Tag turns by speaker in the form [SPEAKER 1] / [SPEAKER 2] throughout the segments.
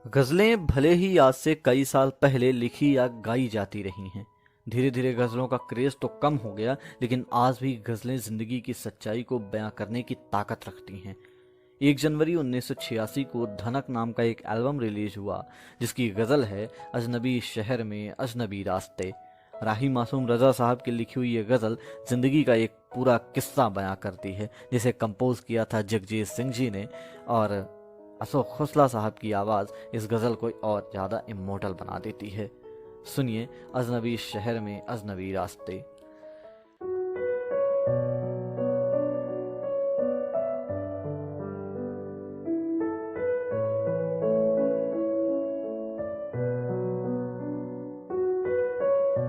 [SPEAKER 1] गज़लें भले ही आज से कई साल पहले लिखी या गाई जाती रही हैं। धीरे धीरे गज़लों का क्रेज़ तो कम हो गया, लेकिन आज भी गज़लें ज़िंदगी की सच्चाई को बयां करने की ताकत रखती हैं। 1 जनवरी 1986 को धनक नाम का एक एल्बम रिलीज हुआ, जिसकी गज़ल है अजनबी शहर में अजनबी रास्ते। राही मासूम रज़ा साहब की लिखी हुई ये गज़ल ज़िंदगी का एक पूरा किस्सा बयां करती है, जिसे कंपोज किया था जगजीत सिंह जी ने। और अशोक खोसला साहब की आवाज़ इस गज़ल को और ज़्यादा इमोर्टल बना देती है। सुनिए अजनबी शहर में अजनबी रास्ते।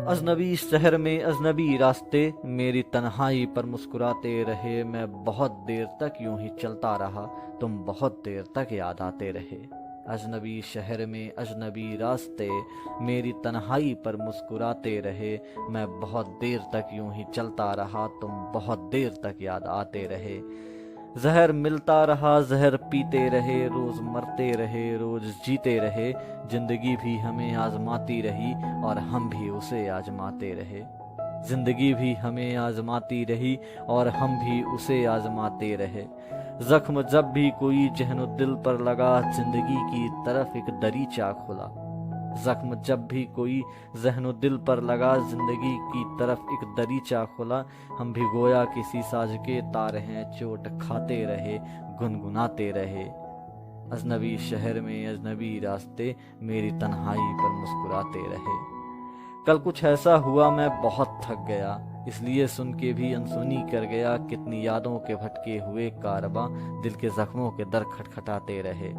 [SPEAKER 1] अजनबी शहर में अजनबी रास्ते, मेरी तन्हाई पर मुस्कुराते रहे। मैं बहुत देर तक यूं ही चलता रहा, तुम बहुत देर तक याद आते रहे। अजनबी शहर में अजनबी रास्ते, मेरी तन्हाई पर मुस्कुराते रहे। मैं बहुत देर तक यूं ही चलता रहा, तुम बहुत देर तक याद आते रहे। जहर मिलता रहा, जहर पीते रहे, रोज मरते रहे, रोज जीते रहे। जिंदगी भी हमें आजमाती रही और हम भी उसे आजमाते रहे। जिंदगी भी हमें आजमाती रही और हम भी उसे आजमाते रहे। जख्म जब भी कोई जहनो दिल पर लगा, जिंदगी की तरफ एक दरीचा खुला। जख्म जब भी कोई जहनो दिल पर लगा, जिंदगी की तरफ एक दरीचा खुला। हम भी गोया किसी साज के तार हैं, चोट खाते रहे, गुनगुनाते रहे। अजनबी शहर में अजनबी रास्ते, मेरी तन्हाई पर मुस्कुराते रहे। कल कुछ ऐसा हुआ, मैं बहुत थक गया, इसलिए सुन के भी अनसुनी कर गया। कितनी यादों के भटके हुए कारवां, दिल के जख्मों के दर खटखटाते रहे।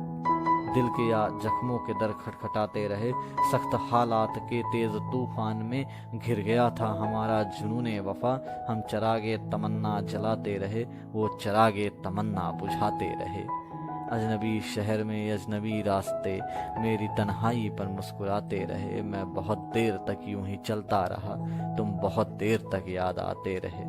[SPEAKER 1] दिल के या जख्मों के दर खटखटाते रहे। सख्त हालात के तेज तूफान में घिर गया था हमारा जुनूने वफा। हम चरागे तमन्ना जलाते रहे, वो चरागे तमन्ना बुझाते रहे। अजनबी शहर में अजनबी रास्ते, मेरी तन्हाई पर मुस्कुराते रहे। मैं बहुत देर तक यूं ही चलता रहा, तुम बहुत देर तक याद आते रहे।